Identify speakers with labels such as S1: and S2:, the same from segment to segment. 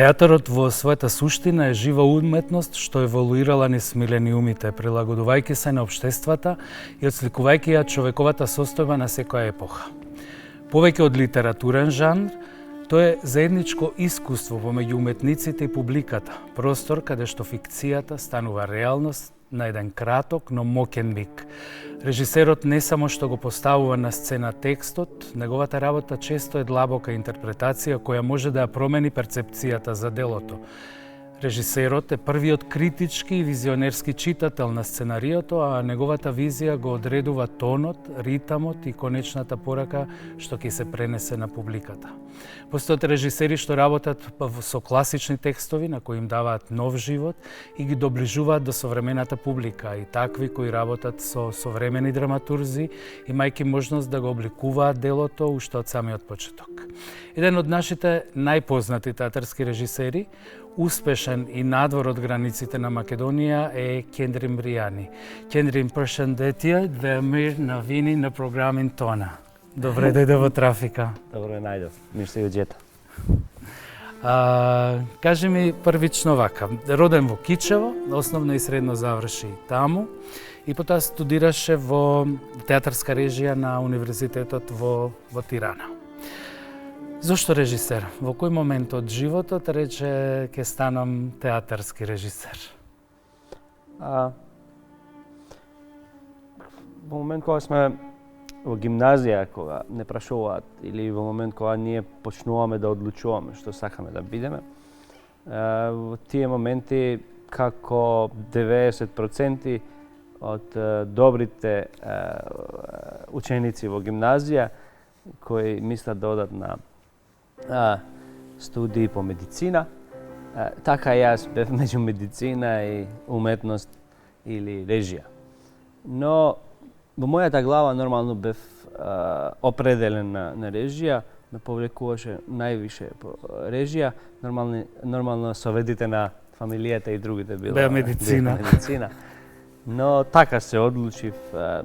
S1: Театарот во својата суштина е жива уметност што еволуирала низ милениумите, прилагодувајќи се на општествата и отсликувајќи ја човековата состојба на секоја епоха. Повеќе од литературен жанр, тоа е заедничко искуство помеѓу уметниците и публиката, простор каде што фикцијата станува реалност на еден краток, но моќен миг. Режисерот не само што го поставува на сцена текстот, неговата работа често е длабока интерпретација која може да ја промени перцепцијата за делото. Режисерот е првиот критички и визионерски читател на сценариото, а неговата визија го одредува тонот, ритамот и конечната порака што ќе се пренесе на публиката. Постојат режисери што работат со класични текстови на кои им даваат нов живот и ги доближуваат до современата публика, и такви кои работат со современи драматурзи, имајќи можност да го обликуваат делото уште од самиот почеток. Еден од нашите најпознати театарски режисери, успешен и надвор од границите на Македонија, е Кендрин Бријани. Кендрин, përshëndetje dhe mirë na vini në programin tona. Добре дојде во Трафика.
S2: Добро е најдов. Мир се јуѓета.
S1: Кажи ми првично вака. Роден во Кичево, основно и средно заврши таму и потоа студираше во театарска режија на Универзитетот во Тирана. Зошто режисер? Во кој момент од животот рече ќе станам театарски режисер?
S2: Во момент кога сме во гимназија, кога не прашуваат, или во момент кога ние почнуваме да одлучуваме што сакаме да бидеме, во тие моменти како 90% од добрите ученици во гимназија кои мислат да одат на студии по медицина, така јас бев меѓу медицина и уметност или режија. Но во мојата глава нормално бев определен на режија, ме повлекуваше највише по режија, нормално советите на фамилијата и другите била медицина. Но така се одлучив,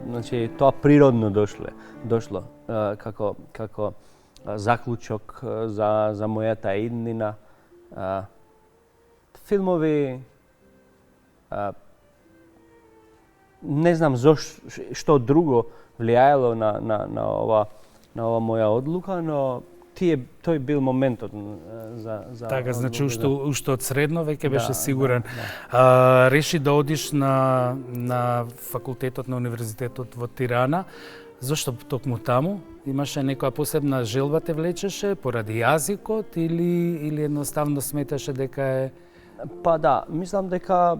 S2: значи тоа природно дошло како заклучок за мојата иднина. Филмови, не знам што друго влијаело на ова моја одлука, но тој бил моментот за
S1: така, значи уште од средно веќе беше сигурен. Реши да одиш на факултетот на Универзитетот во Тирана. Зошто токму таму? Имаше некоја посебна желба те влечеше поради јазикот или едноставно сметаше дека е?
S2: Па да, мислам дека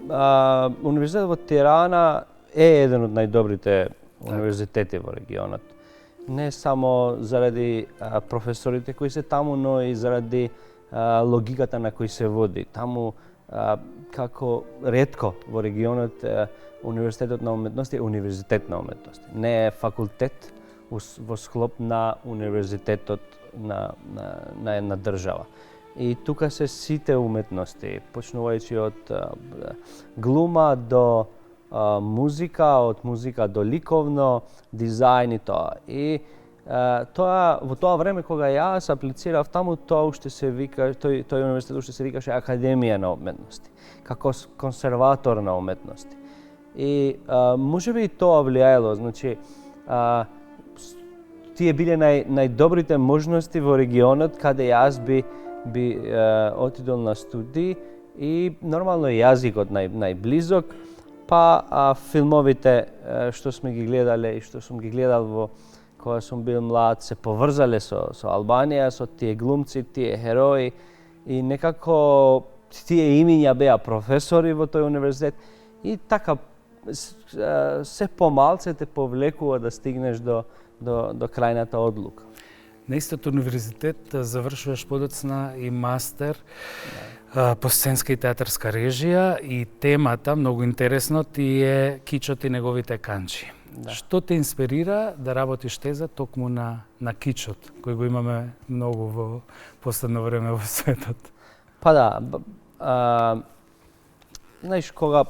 S2: Универзитетот во Тирана е еден од најдобрите универзитети во регионот. Не само заради професорите кои се таму, но и заради логиката на кој се води. Таму, како ретко во регионот, Универзитетот на уметности е универзитет на уметности. Не е факултет во склоп на универзитетот на една држава. И тука се сите уметности, почнувајќи од глума до музика, од музика до ликовно, дизајн и тоа. И во тоа време кога јас аплицирав таму, тоа уште се вика, тој универзитет уште се викаше Академија на уметности, како консерватор на уметности. И можеби и тоа влијаело, значи тие биле најдобрите можности во регионот каде јас би отидол на студии и нормално јазикот најблизок, па филмовите што сме ги гледале и што сум ги гледал кога сум бил млад се поврзале со Албанија, со тие глумци, тие херои и некако тие имиња беа професори во тој универзитет И така се помалце те повлекува да стигнеш до крајната одлука.
S1: На истот универзитет завршуваш подоцна и мастер по сценска и театарска режија и темата, многу интересно, ти е кичот и неговите канчи. Да. Што те инспирира да работиш теза токму на кичот, кој го имаме многу во последно време во светот?
S2: Па да, знаеш, кога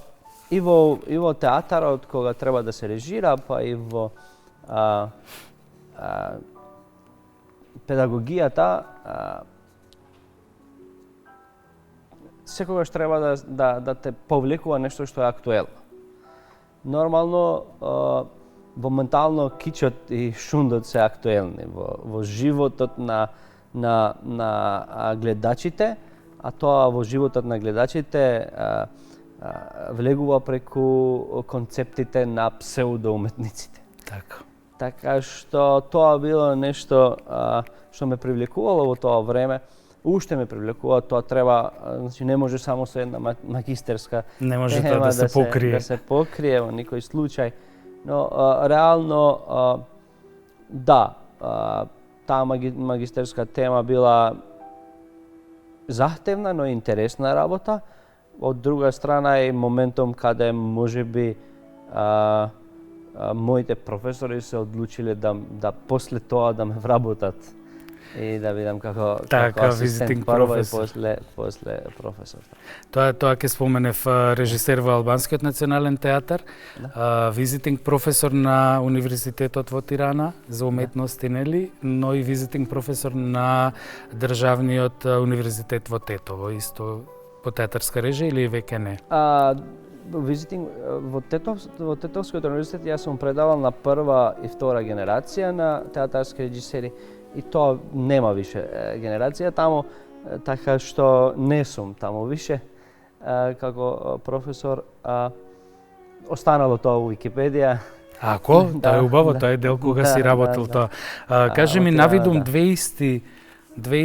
S2: и во театарот, кога треба да се режира, па и во педагогијата, секогаш треба да те повлекува нешто што е актуелно. Нормално, моментално кичот и шундот се актуелни во животот на гледачите, а тоа во животот на гледачите влегува преку концептите на псевдоуметниците. Така што тоа било нешто што ме привлекувало во тоа време, уште ме привлекува, тоа треба, значи не може само со една магистерска
S1: не може тоа да се покрие.
S2: Да се покрие во никој случај, но реално да, таа магистерска тема била захтевна, но интересна работа. Од друга страна е моментом каде можеби моите професори се одлучиле да после тоа да ме вработат и да видам како асистент прво и после професор.
S1: Тоа ќе споменев режисер во Албанскиот национален театар, визитинг професор на Универзитетот во Тирана за уметности, нели, но и визитинг професор на Државниот универзитет во Тетово, исто по театарска режија или веќе не?
S2: Визитинг во Тетовскиот универзитет јас сум предавал на прва и втора генерација на театарски режисери и тоа нема више генерација таму, така што не сум таму више како професор. Останало тоа во Википедија.
S1: Ако, тоа е убаво, тоа е дел кога си работил тоа. Кажи ми, навидум две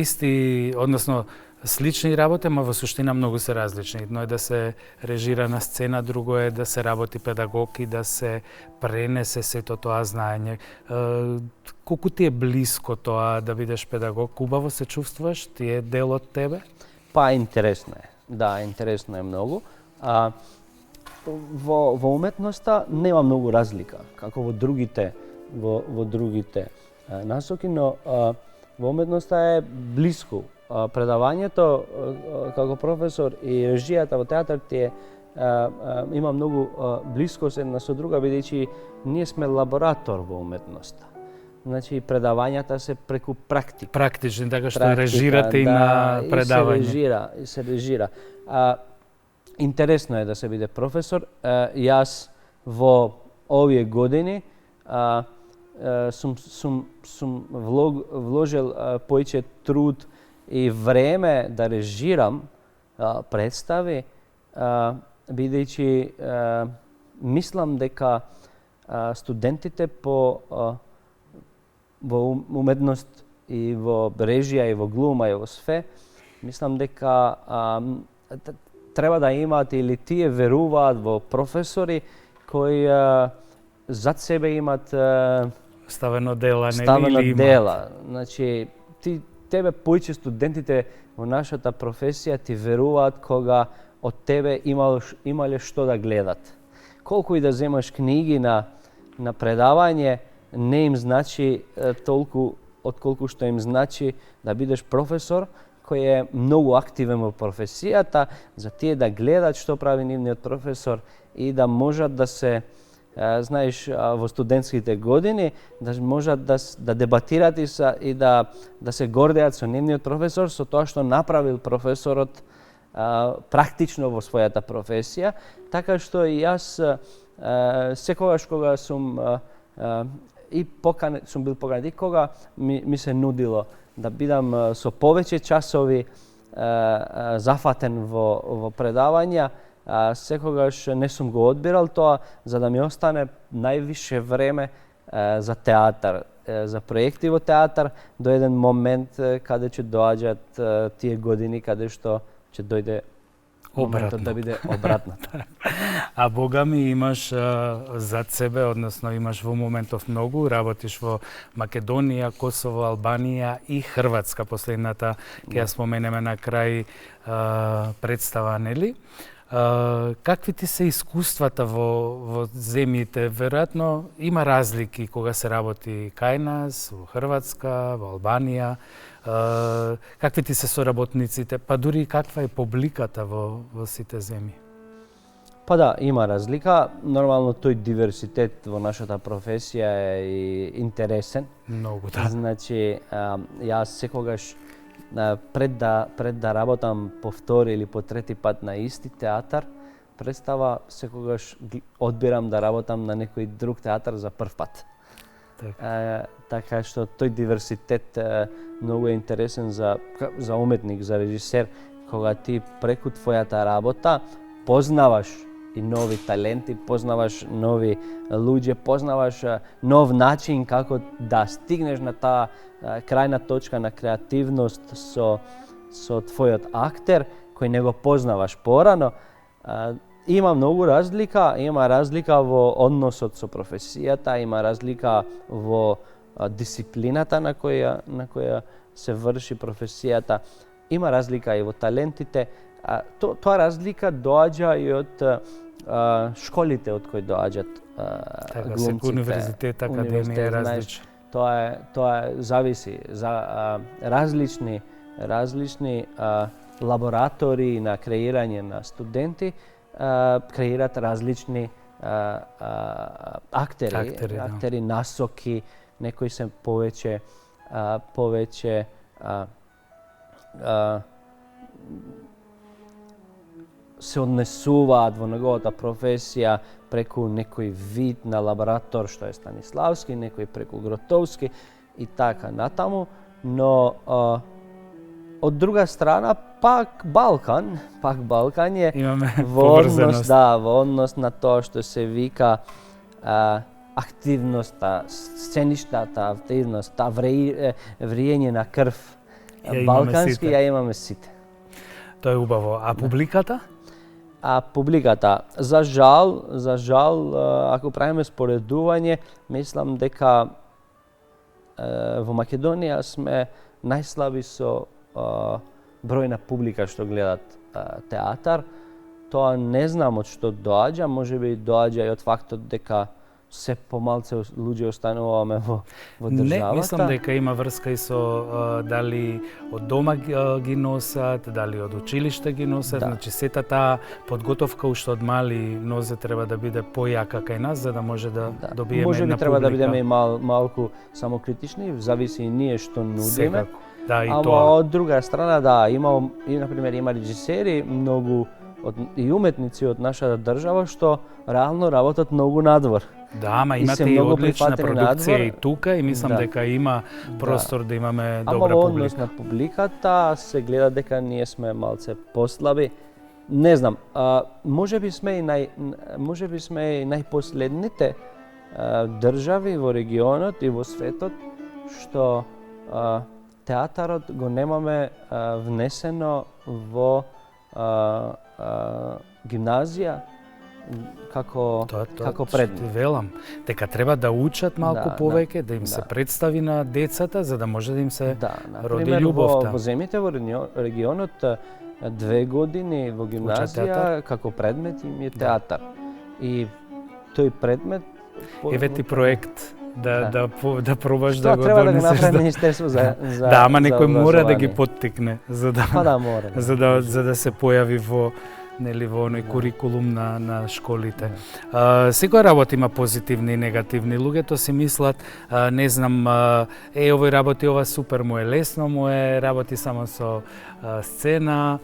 S1: исти, односно слични работи, ма во суштина многу се различни. Едно е да се режира на сцена, друго е да се работи педагог и да се пренесе сето тоа знаење. Колку ти е блиско тоа да бидеш педагог? Убаво се чувствуваш? Ти е дел од тебе?
S2: Па интересно е. Да, интересно е многу. Во уметноста нема многу разлика, како во другите насоки, но во уметноста е блиско. Предавањето како професор и режијата во театар има многу блискост една со друга, бидејќи ние сме лаборатор во уметноста. Значи предавањата се преку практика.
S1: Практични, така што режирате и на предавање.
S2: И се режира. Интересно е да се биде професор. Јас во овие години сум вложил поиќе труд и време да режирам представи, бидејќи мислам дека студентите во уметност и во режија и во глума и во све, мислам дека треба да имаат или тие веруваат во професори кои зад себе имат
S1: ставено дела,
S2: дела. Значи, тебе поиќе студентите во нашата професија ти веруваат кога од тебе имале што да гледат. Колку и да земаш книги на предавање, не им значи толку отколку што им значи да бидеш професор кој е многу активен во професијата, за тие да гледат што прави нивниот професор и да можат да се, знаеш, во студентските години, да можат да дебатират и да се гордеат со нивниот професор, со тоа што направил професорот практично во својата професија. Така што и јас секогаш кога сум бил поканет и кога ми се нудило да бидам со повеќе часови зафатен во предавања, секогаш не сум го одбирал тоа, за да ми остане највише време за театар, за проекти во театар, до еден момент каде ќе доаѓаат тие години каде што ќе дојде моментот да биде обратното.
S1: А Бога ми имаш зад себе, односно имаш во моментов многу, работиш во Македонија, Косово, Албанија и Хрватска, последната ќе ја споменеме на крај представа, нели? Какви ти се искуствата во земјите? Веројатно има разлики кога се работи кај нас, во Хрватска, во Албанија. Какви ти се соработниците, па дури каква е публиката во сите земји?
S2: Па да, има разлика. Нормално тој диверситет во нашата професија е и интересен.
S1: Многу, да.
S2: Значи, јас секогаш пред да работам по втори или по трети пат на исти театар, представа, секогаш одбирам да работам на некој друг театар за прв пат. Така што тој диверситет многу е интересен за уметник, за режисер, кога ти преку твојата работа познаваш и нови таленти, познаваш нови луѓе, познаваш нов начин како да стигнеш на таа крајна точка на креативност со твојот актер кој не го познаваш порано. Има многу разлика, има разлика во односот со професијата, има разлика во дисциплината на која се врши професијата, има разлика и во талентите. Тоа разлика доаѓа и од школите од кои доаѓаат глумците.
S1: Секој универзитет, академија е различен.
S2: Тоа зависи за различни лаборатории на креирање на студенти креираат различни актери, насоки, некои се повеќе се однесуваат во неговата професија преку некој вид на лаборатор што е Станиславски, некој преку Гротовски и така натаму, но од друга страна пак Балкан е во однос на тоа што се вика активноста, сценичната активност, вриење на крв. Балкански ја имаме сите.
S1: Тоа е убаво. А публиката?
S2: А публиката, за жал, ако правиме споредување, мислам дека во Македонија сме најслаби со број на публика што гледат театар. Тоа не знам од што доаѓа, можеби доаѓа и од фактот дека се помалце луѓе остануваме во државата.
S1: Не, мислам дека има врска и со дали од дома ги носат, дали од училиште ги носат. Да. Значи сета таа подготовка уште од мали нозе треба да биде појака кај нас за да може да добиеме една публика.
S2: Можеби треба да бидеме и малку самокритични, зависи и ние што нудиме.
S1: Да, и
S2: ама
S1: тоа.
S2: од друга страна, да, има режисери, многу и уметници од нашата држава што реално работат многу надвор.
S1: Да, ама имате и одлична продукција и тука и мислам дека има простор да имаме добра публика. Ама во однос
S2: на публиката се гледа дека ние сме малце послаби. Не знам, можеби сме и најпоследните држави во регионот и во светот што театарот го немаме внесено во гимназија како предмет.
S1: Велам, дека треба да учат малку повеќе, да им се представи на децата за да може да им се роди љубовта.
S2: Во земјите во регионот 2 години во гимназија како предмет им е театар. И тој предмет
S1: еве ти проект да пробаш да го донесеш.
S2: Тоа треба да го направи Министерство за
S1: да, ама некој мора да ги поттикне за да се појави во оној курикулум на школите. Секоја работа има позитивни и негативни. Луѓето си мислат, не знам, овој работи ова супер, му е лесно, му е работи само со сцена,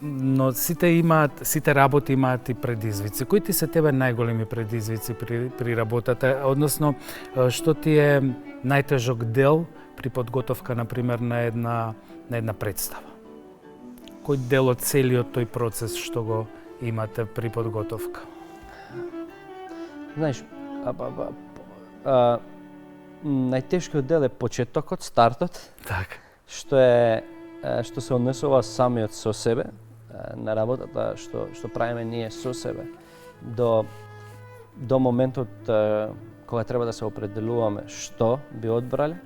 S1: но сите работи имаат и предизвици. Кои ти се тебе најголеми предизвици при работата? Односно, што ти е најтежок дел при подготовка, например, на една представа? Кој дел од целиот тој процес што го имате при подготовка?
S2: Знаеш, најтешкиот дел е почетокот, стартот.
S1: Так.
S2: Што се однесува самиот со себе. на работата што правиме ние со себе до моментот кога треба да се определуваме што би одбрале,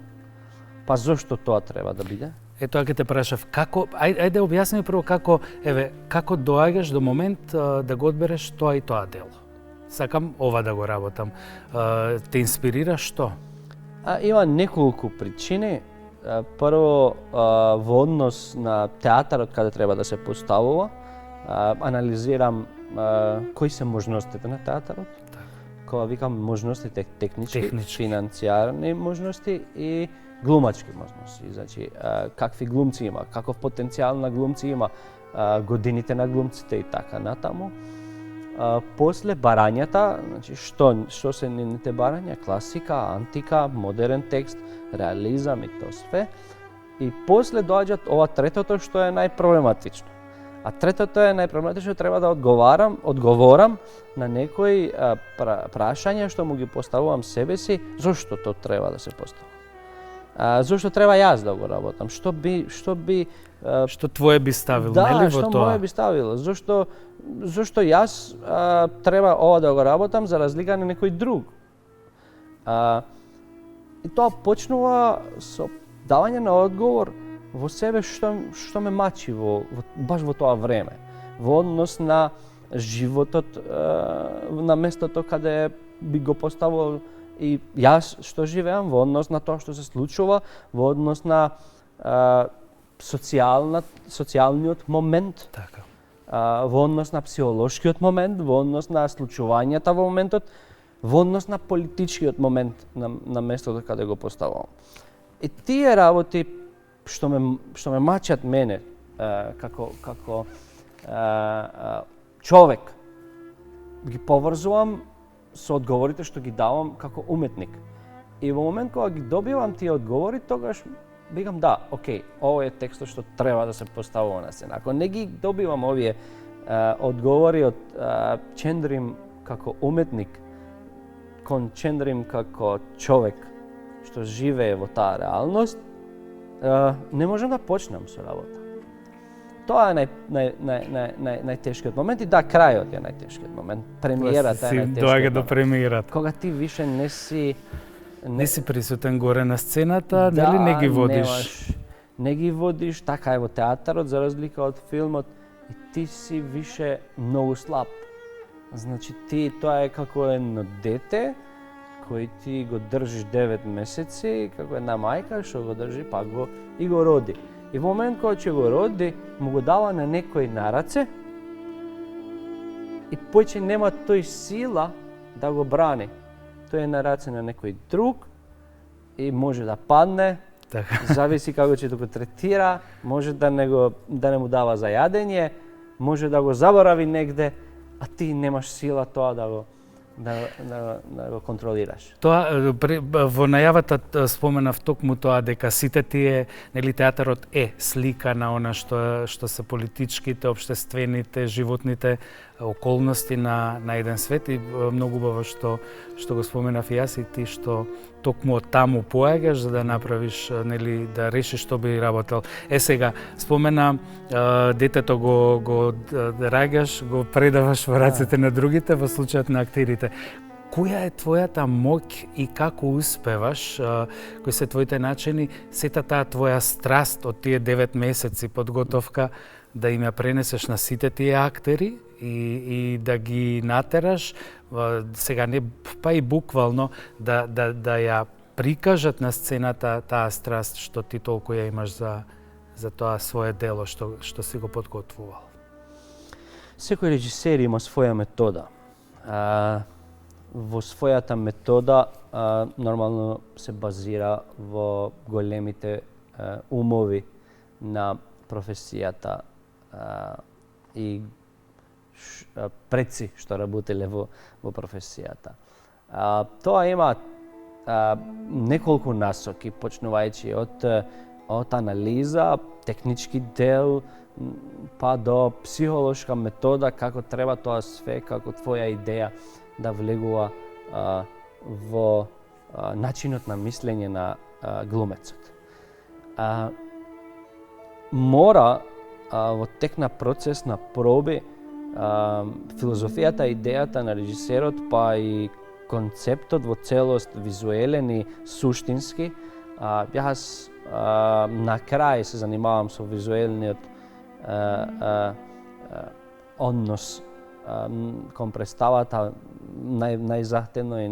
S2: па зошто тоа треба да биде.
S1: Тоа ќе те прашав, ајде објасни прво како доаѓаш до момент да го одбереш тоа и тоа дело. Сакам ова да го работам. Те инспирира што?
S2: Има неколку причини. Прво, во однос на театарот каде треба да се поставува, анализирам кои се можностите на театарот. Кога викам можностите технички, финансијарни можности и глумачки можности. Значи, какви глумци има, каков потенцијал на глумци има, годините на глумците и така натаму. После барањата, значи што се нивните барања, класика, антика, модерен текст, реализам и тоа све. И после доаѓат ова третото што е најпроблематично. А третото е најпроблематично, треба да одговорам на некои прашања што му ги поставувам себе си, зошто тоа треба да се постави. Зошто треба јас да го работам? Што
S1: твое би ставил, нели во тоа? Да,
S2: што моје би ставило. Зошто јас треба ова да го работам за разлика на некој друг? И тоа почнува со давање на одговор во себе што ме мачи баш во тоа време. Во однос на животот на местото каде би го поставил и јас што живеам, во однос на тоа што се случува, во однос на социјалниот момент,
S1: така.
S2: Во однос на психолошкиот момент, во однос на случувањата во моментот, во однос на политичкиот момент на местото каде го поставувам. И тие работи што ме мачат мене како човек, ги поврзувам со одговорите што ги давам како уметник. И во момент кога ги добивам тие одговори, тогаш викам да, окей, ово е текстот што треба да се поставува на сцена. Ако не ги добивам овие одговори од Чендрим како уметник, кон Чендрим како човек што живее во таа реалност, не можам да почнам со работа. Тоа е најтешкиот момент и да, крајот е најтешкиот момент. Премиерата е најтешкиот
S1: доаѓа до премиерата.
S2: Кога ти више не си
S1: присутен горе на сцената, нели не ги водиш?
S2: Не ги водиш, така е во театарот, за разлика од филмот, и ти си више многу слаб. Значи тоа е како едно дете кој ти го држиш 9 месеци, како една мајка што го држи па го роди. И во момент кога ќе го роди, му го дава на некој на раце и поќе нема тој сила да го брани. Тој е на раце на некој друг и може да падне, зависи како ќе го третира, може да не му дава за јадење, може да го заборави негде, а ти немаш сила тоа да го контролираш.
S1: Тоа во најавата споменав токму тоа дека сите тие, нели, театарот е слика на она што се политичките, општествените, животните околности на еден свет и многу убаво што го споменав и јас и ти што токму од таму поаѓаш за да направиш, нели, да решиш што би работел. Сега спомена детето го раѓаш, го предаваш во рацете на другите во случајот на актерите. Која е твојата моќ и како успеваш, кои се твоите начини, сета таа твоја страст од тие 9 месеци подготовка да им ја пренесеш на сите тие актери и да ги натераш, сега не па и буквално, да ја прикажат на сцената таа страст што ти толку ја имаш за тоа свое дело што си го подготвувал?
S2: Секој режисер има своја метода. Во својата метода нормално се базира во големите умови на професијата и предци што работеле во професијата. Тоа има неколку насоки, почнувајќи од анализа, технички дел, па до психолошка метода, како треба тоа све, како твоја идеја да влегува во начинот на мислење на глумецот. Мора во тек на процес на проби, филозофијата, идејата на режисерот, па и концептот во целост, визуелен и суштински. Јас на крај се занимавам со визуелниот однос кон представата. Најзахтевно и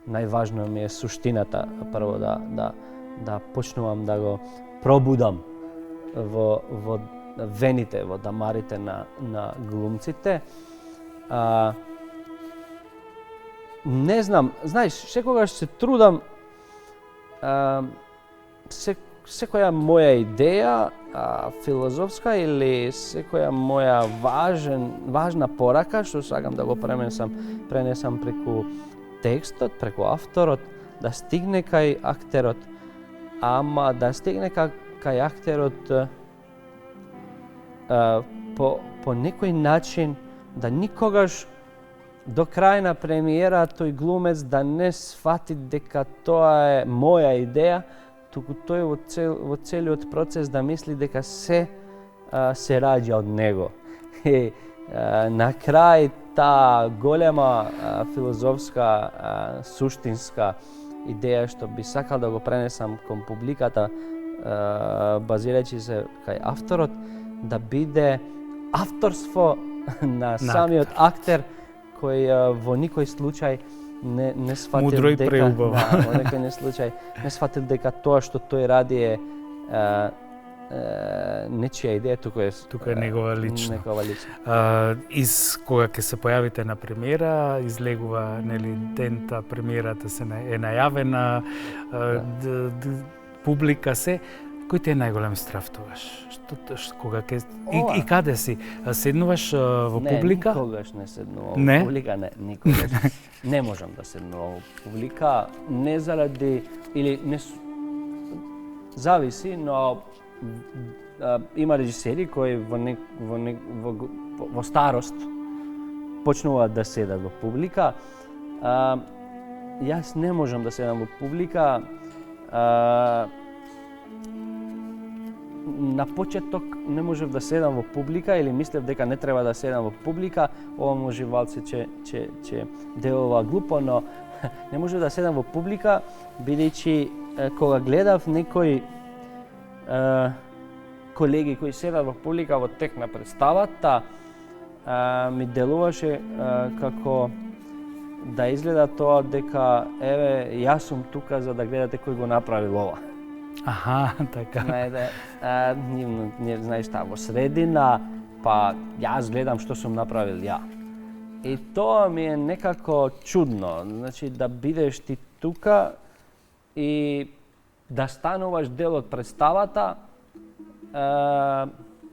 S2: најважно ми е суштината, прво да почнувам да го пробудам во вените, во дамарите на глумците. Не знам, знаеш, секогаш се трудам секоја моја идеја филозофска или секоја моја важна порака што сакам да го пренесам преку текстот, преку авторот, да стигне кај актерот, ама да стигне кај актерот по некој начин да никогаш до крај на премиера тој глумец да не сфати дека тоа е моја идеја, туку тој во целиот процес да мисли дека се раѓа од него. И на крај таа голема филозофска, суштинска идеја што би сакал да го пренесам кон публиката, базирајќи се кај авторот, да биде авторство на самиот актер кој во никој случај не сфатил
S1: мудро и
S2: дека
S1: преубаво.
S2: во некој случај не сфатил дека тоа што тој ради е нечија идеја, туку е
S1: негова лична. Из кога ќе се појавите на премиера, излегува нели дента премиерата е најавена, публика се. Кој ти е најголем страф тогаш? Кога и каде си? Седнуваш во публика?
S2: Не, никогаш не седнувам во публика, никогаш. Не можам да седнувам во публика, не заради или не зависи, но има режисери кои во старост почнуваат да седат во публика. Јас не можам да седам во публика. На почеток не можев да седам во публика или мислев дека не треба да седам во публика. Ова може валци че делува глупо, но не можев да седам во публика бидејќи кога гледав некои колеги кои седат во публика во тек на представата, ми делуваше како да изгледа тоа дека еве јас сум тука за да гледате кој го направил ова.
S1: Аха, така.
S2: Не знаеш што, во средина, па јас гледам што сум направил ја. И тоа ми е некако чудно, значи да бидеш ти тука и да стануваш дел од представата,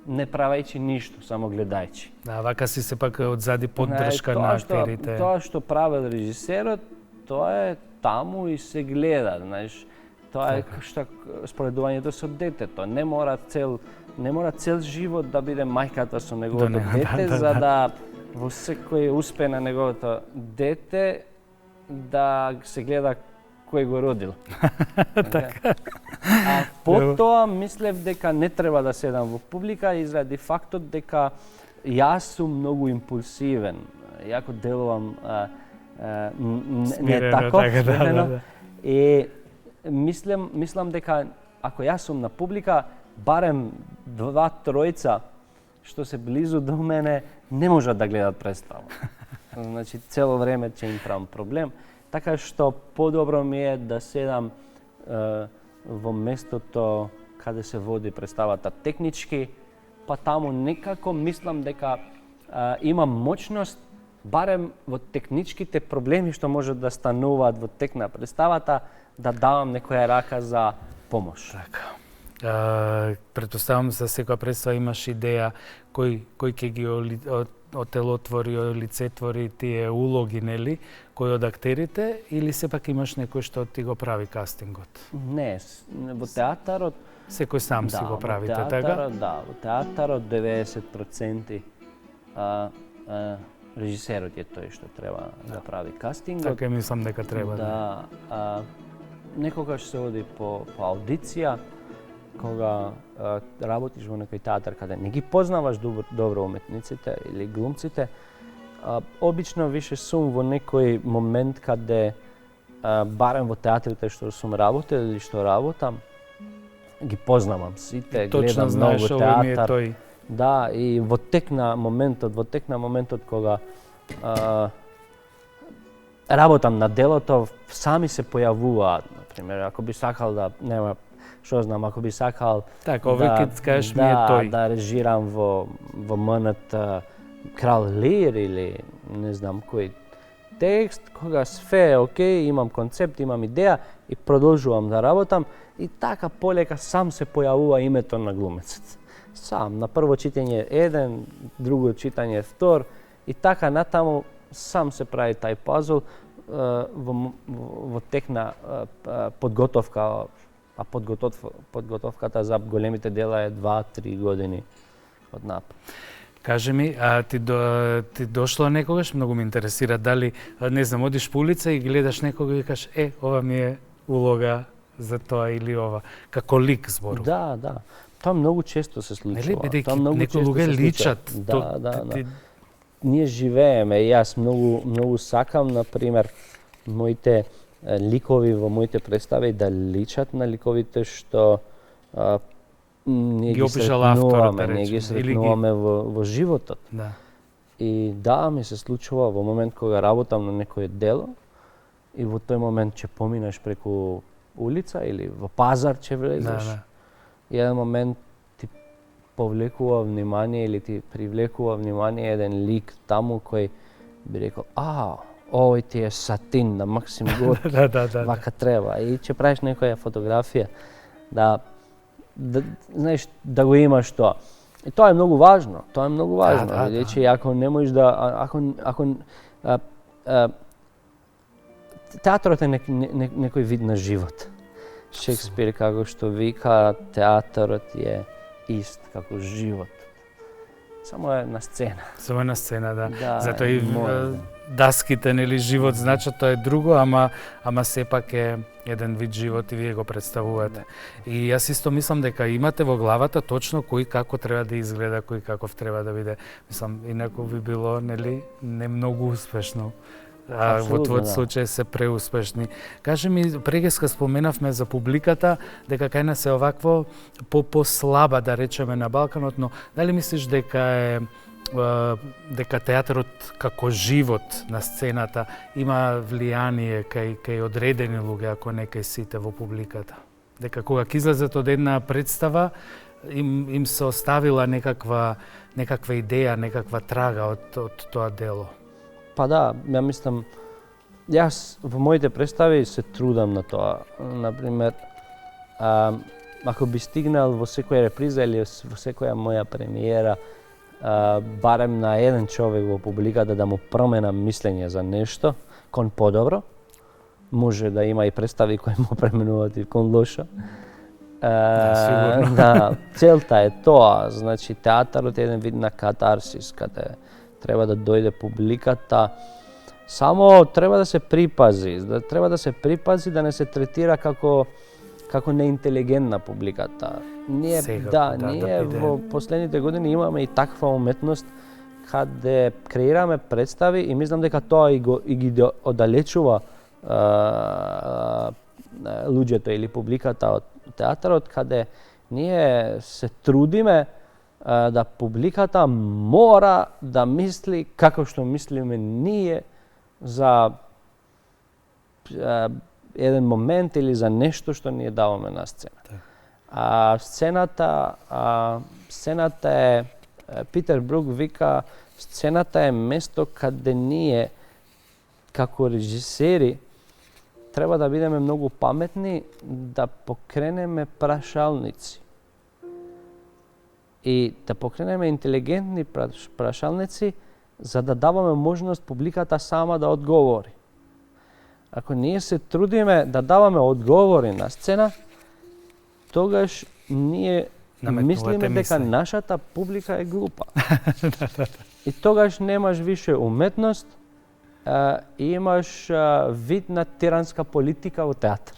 S2: не правејќи ништо, само гледајќи.
S1: Да, вака си сепак одзади поддршка на актерите.
S2: Тоа што правил режисерот, тоа е таму и се гледа, знаеш. Тоа е што споредувањето со детето. Не мора цел живот да биде мајката со неговото дете, за да во секој успех на неговото дете да се гледа кој го родил.
S1: Така.
S2: А потоа мислев дека не треба да седам во публика изради фактот дека јас сум многу импулсивен. Јако делувам не тако, и мислам дека ако јас сум на публика, барем 2-3 што се близу до мене не можат да гледат представа. Значи цело време ќе им правам проблем, така што подобро ми е да седам во местото каде се води представата технички, па таму некако мислам дека имам моќност барем во техничките проблеми што можат да стануваат во тек на представата, да давам некоја рака за помош.
S1: Така. Претпоставам за секоја представа имаш идеја кој ќе ги отелотвори, лицетвори тие улоги, нели, кои од актерите, или сепак имаш некој што ти го прави кастингот?
S2: Не, во театарот
S1: секој сам си го правите, така?
S2: Да, во театарот 90% режисерот е тој што треба да прави кастингот.
S1: Така мислам дека треба.
S2: Да, некогаш се оди по аудиција, кога работиш во некој театар каде не ги познаваш добро уметниците или глумците, обично више сум во некој момент каде барем во театрите што сум работел или што работам, ги познавам сите, гледам многу театар.
S1: Тој.
S2: Да, и во тек на моментот кога работам на делото, сами се појавуваат, например, ако би сакал да нема што знам, ако би сакал
S1: Така, овој ќе кажеш ми е тој.
S2: Да режирам во МНТ Крал Лир или не знам кој текст, кога све е окей, имам концепт, имам идеја и продолжувам да работам и така полека сам се појавува името на глумецот. Сам, на прво читање еден, друго читање втор и така натаму сам се прави тај пазл во тек на подготовка, а подготовката за големите дела е 2-3 години од напред.
S1: Кажи ми, ти дошло некогаш, многу ме интересира, дали, не знам, одиш по улица и гледаш некого и кажеш, ова ми е улога за тоа или ова, како лик збору.
S2: Да. Тоа многу често се случува.
S1: Нели, бидејќи некои луѓе личат.
S2: Да. Ние живееме и јас многу сакам, например, моите ликови во моите представи да личат на ликовите што ние ги сретнуваме во животот.
S1: Да.
S2: И да, ми се случува во момент кога работам на некое дело и во тој момент ќе поминеш преку улица или во пазар ќе влезеш.
S1: Да.
S2: И еден момент ти повлекува внимание или ти привлекува внимание еден лик таму кој би рекол, овој ти е Сатин на Максим Горки, вака треба. И ќе правиш некоја фотографија, знаеш, да го имаш тоа. И тоа е многу важно, бидејќи ако не можеш театрот е некој вид на живот. Шекспир како што вика, театарот е ист како живот. Само е на сцена.
S1: Само е на сцена, да. Затоа и даските, нели, живот значат, тоа е друго, ама сепак е еден вид живот и вие го представувате. И јас исто мислам дека имате во главата точно кој како треба да изгледа, кој каков треба да биде. Мислам, инаку би било, нели, не многу успешно. Во твојот случај се преуспешни. Кажи ми, прегеска споменавме за публиката, дека кај нас е овакво по-слаба, да речеме, на Балканот, но дали мислиш дека театарот како живот на сцената има влијание кај одредени луѓе, ако не кај сите во публиката? Дека кога ќе излезат од една представа, им се оставила некаква идеја, некаква трага од тоа дело?
S2: Па да, ја мислам, јас во моите представи се трудам на тоа. Например, ако би стигнал во секоја реприза или во секоја моја премиера, барем на еден човек во публиката да му променам мислење за нешто, кон подобро, може да има и представи кои му пременуваат и кон лошо. Да, целта е тоа, значи театарот е еден вид на катарсис, каде треба да дојде публиката, само треба да се припази, да не се третира како неинтелигентна публиката. Ние во последните години имаме и таква уметност каде креираме представи и мислам дека тоа и ги оддалечува луѓето или публиката од театарот, каде ние се трудиме да публиката мора да мисли како што мислиме ние за еден момент или за нешто што ние даваме на сцена. Сцената е, Питер Брук вика, сцената е место каде ние како режисери треба да бидеме многу паметни да покренеме прашалници. И да покренеме интелигентни прашалници за да даваме можност публиката сама да одговори. Ако ние се трудиме да даваме одговори на сцена, тогаш ние мислиме дека нашата публика е глупа. И тогаш немаш више уметност, имаш вид на тиранска политика во театар.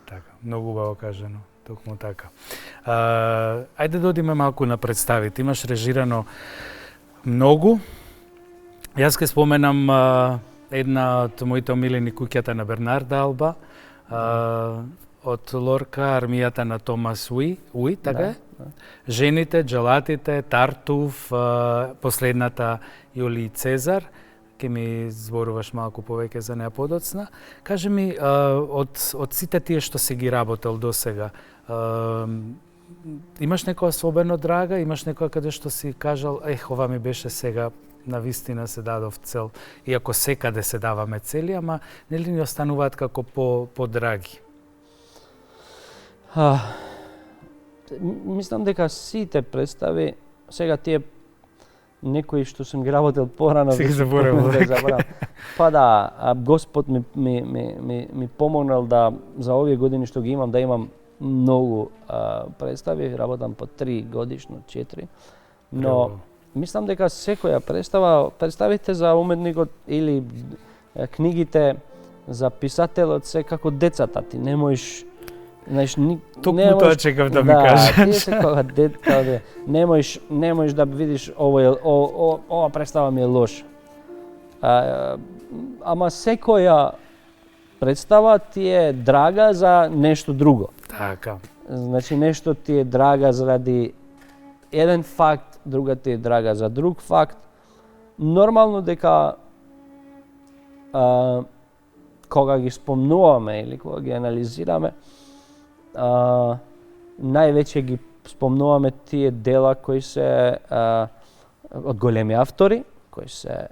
S1: Така, многу убаво кажано. Токму така. Ајде да одиме малку на представите. Имаш режирано многу. Јас ке споменам една од моите омилени Куќата на Бернард Алба, од Лорка, Армијата на Томас Уи, така е? Да. Жените, Джелатите, Тартуф, последната Јули Цезар. Ке ми зборуваш малку повеќе за неа подоцна. Кажи ми, од сите тие што си ги работел до сега, имаш некоја особено драга? Имаш некоја каде што си кажал, ова ми беше сега, на вистина се дадов цел, иако секаде се даваме цели, ама нели ни остануваат како подраги?
S2: Мислам дека сите представи, сега тие некои што сум ги работел порано,
S1: си ги заборавам.
S2: Па да, Господ ми помогнал да за овие години што ги имам, да имам многу представи, работам по 3 годишно, 4. Но мислам дека секоја представите за уметникот или книгите за писателот се како децата, ти не можеш.
S1: Токму тоа чекав да ми кажеш.
S2: Да, ти се кога дете, не можеш да видиш ова представа ми е лоша. Ама секоја представа ти е драга за нешто друго.
S1: Така.
S2: Значи нешто ти е драга заради еден факт, друга ти е драга за друг факт. Нормално дека кога ги спомнуваме или кога ги анализираме, највеќе ги спомнуваме тие дела кои се од големи автори, кои се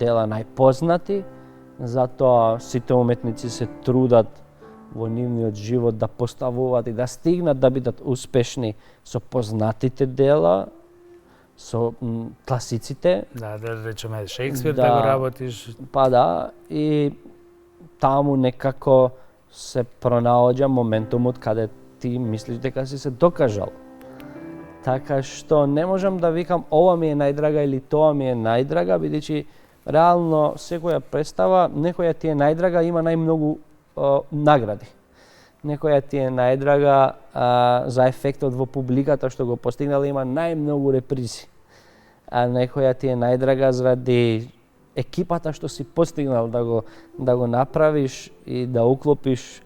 S2: дела најпознати, затоа сите уметници се трудат во нивниот живот да поставуваат и да стигнат да бидат успешни со познатите дела, со класиците.
S1: Да речеме Шекспир да го работиш.
S2: Па да, и таму некако се пронаоѓа моментумот каде ти мислиш дека си се докажал. Така што не можам да викам ова ми е најдрага или тоа ми е најдрага, бидејќи реално секоја представа, некоја ти е најдрага, има најмногу награди. Некоја ти е најдрага за ефектот во публиката што го постигнала, има најмногу репризи. А некоја ти е најдрага заради екипата што си постигнал да го направиш и да уклопиш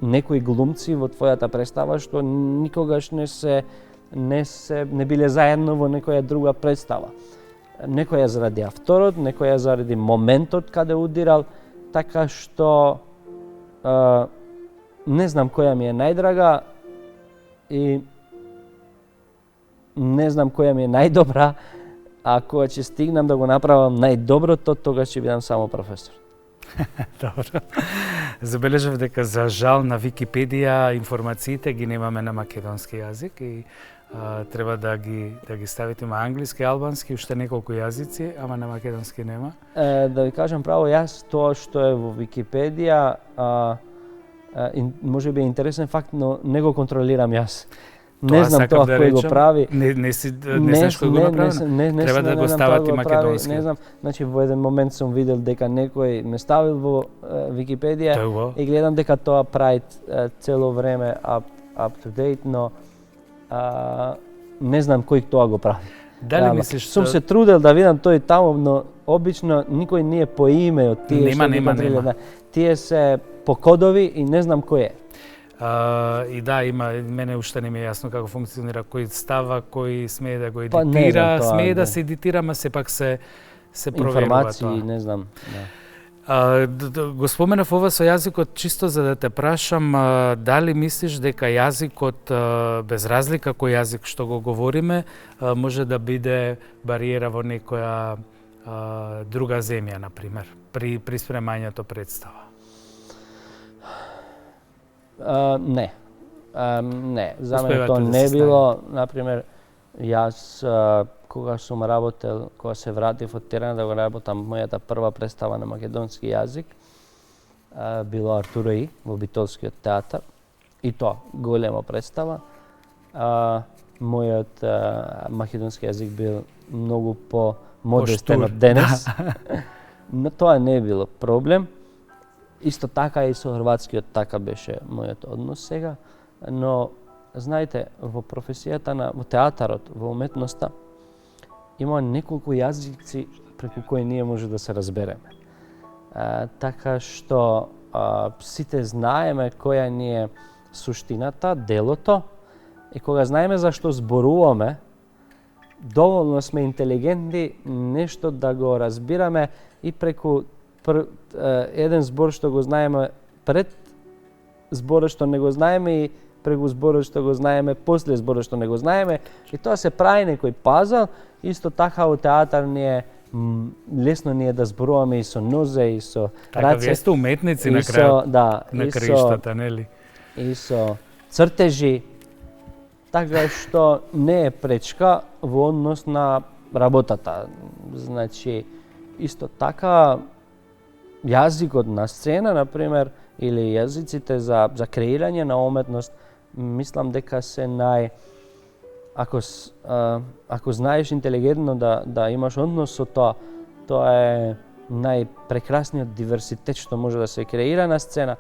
S2: некои глумци во твојата представа што никогаш не биле заедно во некоја друга представа. Некоја заради авторот, некоја заради моментот каде удирал, така што не знам која ми е најдрага и не знам која ми е најдобра, а кога ќе стигнам да го направам најдоброто, тогаш ќе бидам само професор.
S1: Добро. Забележав дека за жал на Википедија информациите ги немаме на македонски јазик и треба да ги ставите на англиски, албански, уште неколку јазици, ама на македонски нема.
S2: Да ви кажам право, јас тоа што е во Википедија може би е интересен факт, но не го контролирам јас. Не знам тоа кој го прави.
S1: Не знаеш кој го направи? Треба да го стават и македонски.
S2: Не знам, значи во еден момент сум видел дека некој ме ставил во Википедија и гледам дека тоа прави цело време up to date, но не знам кој тоа го прави.
S1: Дали мислиш
S2: сум се трудел да видам тој таму, но обично никој не е по име од тие што ги контролира. Тие се по кодови и не знам кој е.
S1: И да, мене уште не ми е јасно како функционира, кој става, кој смее да го едитира, смее да се едитира, ама сепак се проверува
S2: информации, тоа. Не знам.
S1: Го споменав ова со јазикот чисто за да те прашам, дали мислиш дека јазикот, без разлика кој јазик што го говориме, може да биде бариера во некоја друга земја, например, при спремањето представа?
S2: Не. За мене тоа не било. Например, јас кога сум работел, кога се вратив од терена да го работам мојата прва представа на македонски јазик, било Артуро И во Битолскиот театар. И тоа голема представа. Мојот македонски јазик бил многу по-модестен од денес. Но тоа не било проблем. Исто така и со хрватскиот така беше мојот однос сега, но знаете, во професијата во театарот, во уметноста, има неколку јазици преку кои ние може да се разбереме. Така што сите знаеме која ни е суштината, делото, и кога знаеме зашто зборуваме, доволно сме интелигентни нешто да го разбираме и преку еден збор што го знаеме пред зборот што не го знаеме и преку зборот што го знаеме после зборот што не го знаеме, и тоа се прави некој пазал. Исто така во театар лесно ни е да зборуваме и со нозе и со
S1: така,
S2: раце.
S1: Вие сте уметници на крајот, на краиштата, нели?
S2: И со цртежи, така што не е пречка во однос на работата. Значи, исто така, јазикот на сцена, например, или јазиците за креирање на уметност, мислам дека се ако знаеш интелигентно да имаш однос со тоа, тоа е најпрекрасниот диверситет што може да се креира на сцена.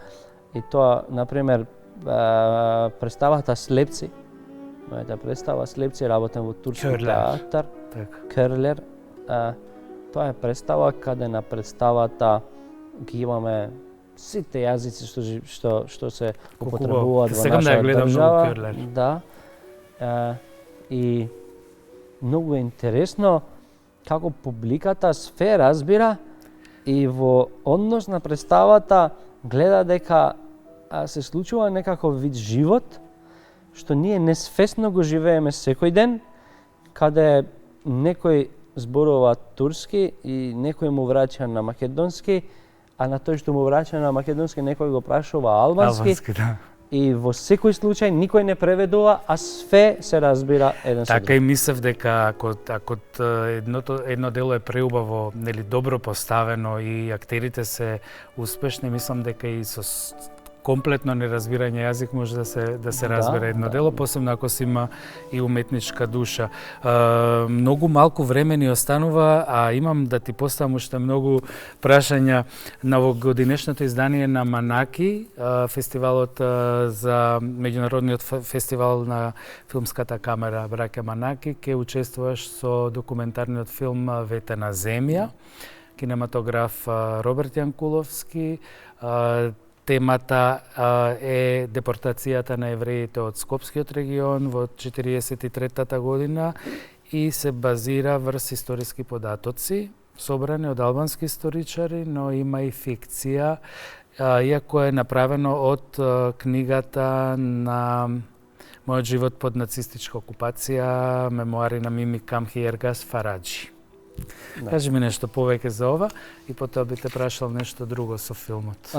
S2: И тоа, например, представата Слепци, мојата представа Слепци, работам во турски театар, Керлер. Тоа е представа каде на представата ги имаме сите јазици што се употребуваат во нашата држава. Да. И многу е интересно како публиката све разбира и во однос на представата гледа дека се случува некаков вид живот што ние несвесно го живееме секој ден, каде некој зборува турски и некој му враќа на македонски, а на тој што му враќа на македонски некој го прашува албански.
S1: Да.
S2: И во секој случај никој не преведува, а све се разбира еден со друг.
S1: Така и мислев дека ако едно дело е преубаво, нели добро поставено и актерите се успешни, мислам дека и со комплетно неразбирање јазик може да се разбере едно дело, посебно ако се има и уметничка душа. Многу малку време ни останува, а имам да ти поставам уште многу прашања на овогодинешното издание на Манаки, фестивалот за меѓународниот фестивал на филмската камера Браќа Манаки, ќе учествуваш со документарниот филм Ветена земја, кинематограф Роберт Јанкуловски. Темата е депортацијата на евреите од Скопскиот регион во 1943 година и се базира врз историски податоци, собрани од албански историчари, но има и фикција, иако е направено од книгата на Мојот живот под нацистичка окупација, мемуари на Мими Камхи Ергас Фараджи. Кажи ми нешто повеќе за ова и потоа би те прашал нешто друго со филмот.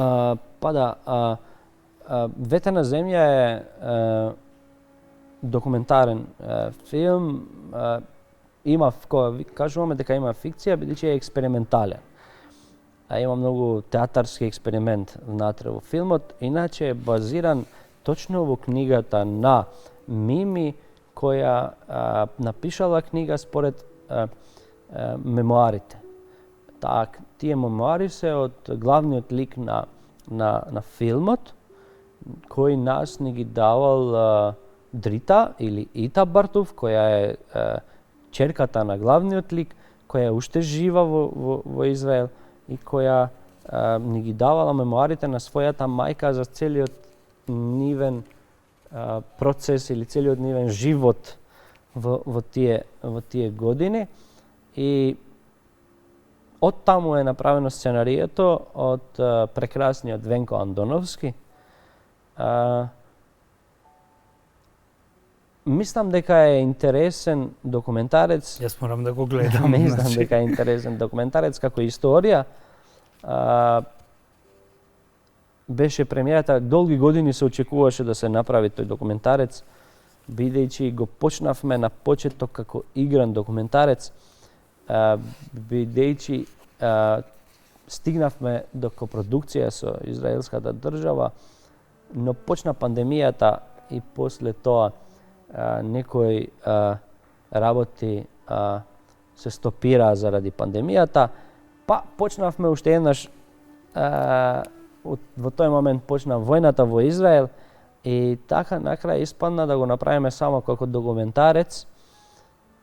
S2: Ветена земја е документарен филм. Има, кога кажуваме дека има фикција, бидејќи е експериментален. Има многу театарски експеримент внатре во филмот, иначе е базиран точно во книгата на Мими, која напишала книга според мемуарите. Тие мемуари се од главниот лик на филмот, кој нас ни ги давал Дрита или Ита Бартов, која е черката на главниот лик, која е уште жива во Израел и која ни ги давала мемуарите на својата мајка за целиот нивен процес или целиот нивен живот во тие години. И од таму е направено сценарието од прекрасниот Венко Андоновски. Мислам дека е интересен документарец.
S1: Јас морам да го гледам.
S2: Мислам дека е интересен документарец како историја. Беше премиерата, долги години се очекуваше да се направи тој документарец, бидејќи го почнавме на почеток како игран документарец, бидејќи стигнавме до копродукција со израелската држава, но почна пандемијата и после тоа некои работи се стопира заради пандемијата, па почнавме уште еднаш, во тој момент почна војната во Израел И така на крај испадна да го направиме само како документарец,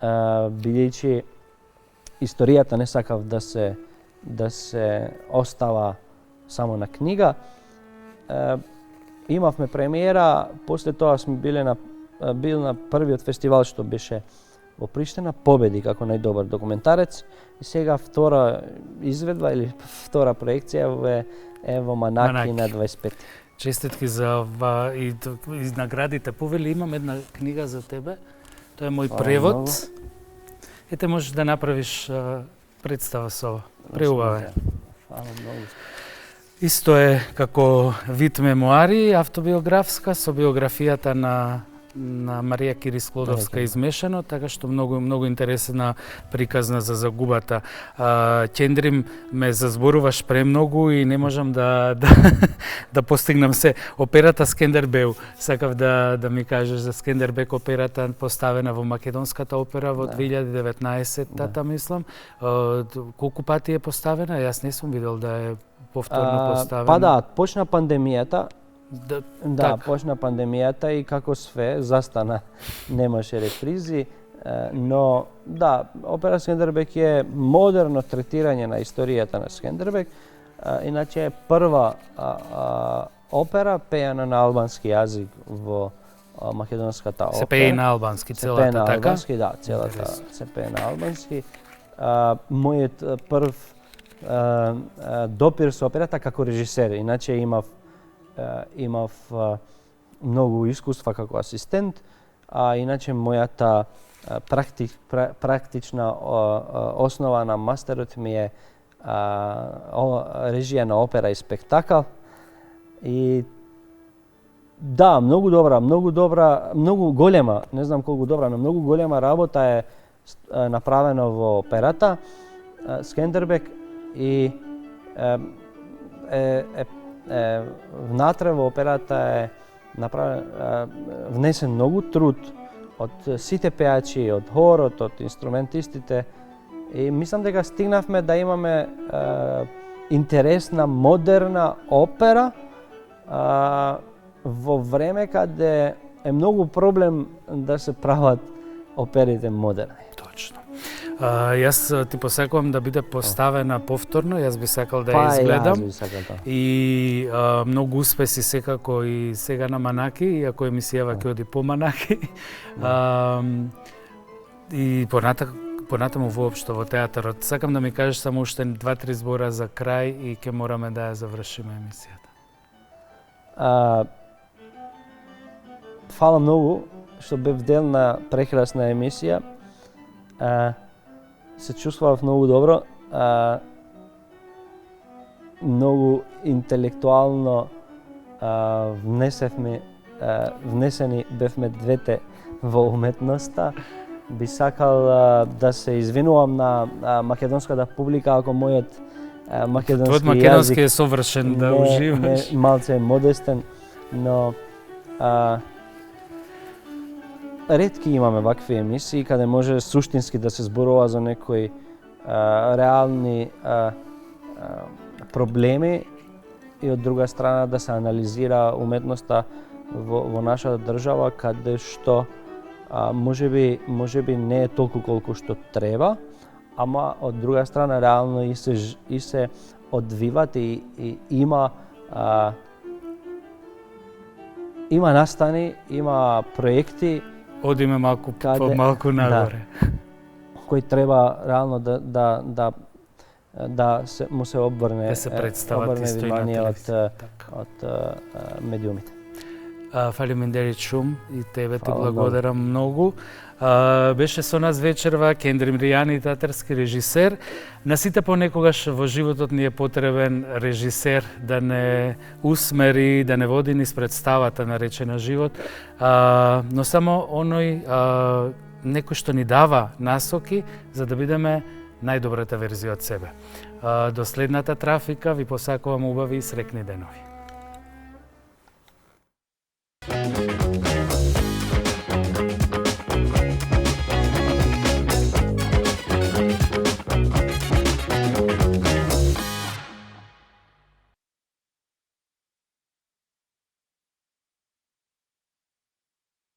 S2: бидејќи историјата не сакав да се остава само на книга. Имавме премиера, после тоа сме бил на првиот фестивал што беше во Приштина, победи како најдобар документарец, и сега втора изведба или втора проекција е во Манаки на 25.
S1: Честитки за и наградите. Повели, имам една книга за тебе. Тоа е мој превод. Ете, можеш да направиш представа со ова. Преубава е.
S2: Фала многу.
S1: Исто е како вид мемуари, автобиографска, со биографијата на Марија Кири Склодовска измешано, така што многу интересна приказна за загубата. Ќендрим ме зазборуваш премногу и не можам да постигнам се. Операта Скендербеу, сакав да ми кажеш за Скендербек, операта поставена во Македонската опера во 2019-та, мислам. Колку пати е поставена? Јас не сум видел да е повторно поставена.
S2: Па да, почна пандемијата.
S1: Так.
S2: Почна пандемијата и како све застана, немаше репризи, но да, опера Скендербек е модерно третирање на историјата на Скендербек, иначе е прва опера пејана на албански јазик во македонската опера.
S1: Се пее на албански целата, така?
S2: Се пее на албански, да, целата се пее на албански. Мојот прв допир со операта како режисер, иначе имав многу искуства како асистент, а иначе мојата практична основа на мастерот ми е режија на опера и спектакл. И да, многу добра, многу голема, не знам колку добра, но многу голема работа е направена во операта Скендербек и внатре во операта е внесен многу труд од сите пејачи, од хорот, од инструментистите, и мислам дека стигнавме да имаме интересна, модерна опера во време каде е многу проблем да се прават оперите модерни.
S1: Точно. Јас ти посакувам да биде поставена повторно, јас би сакал да ја изгледам. И многу успеси секако и сега на Манаки, иако емисијава ќе оди по Манаки. И понатаму воопшто во театарот. Сакам да ми кажеш само уште 2-3 збора за крај и ќе мораме да ја завршиме емисијата.
S2: Фала многу што бев дел на прекрасна емисија. Се чувствував многу добро, многу интелектуално внесени бевме двете во уметноста. Би сакал да се извинувам на македонската публика ако мојот македонски јазик... Твојот
S1: македонски е совршен да уживаш.
S2: Малце е модестен, но ретки имаме вакви емисии каде може суштински да се зборува за некои реални проблеми и од друга страна да се анализира уметноста во нашата држава, каде што можеби не е толку колку што треба, ама од друга страна реално и се одвиват и има настани, има проекти.
S1: Одиме малку помалку нагоре.
S2: Кој треба реално да му се обрне внимание од медиумите.
S1: Фалиминдерич Шум, и тебе ти благодарам многу. Беше со нас вечерва Кендрим Ријани, театарски режисер. На сите понекогаш во животот ни е потребен режисер да не усмери, да не води низ представата наречена живот, но само оној некој што ни дава насоки за да бидеме најдобрата верзија од себе. До следната трафика ви посакувам убави и срекни денови.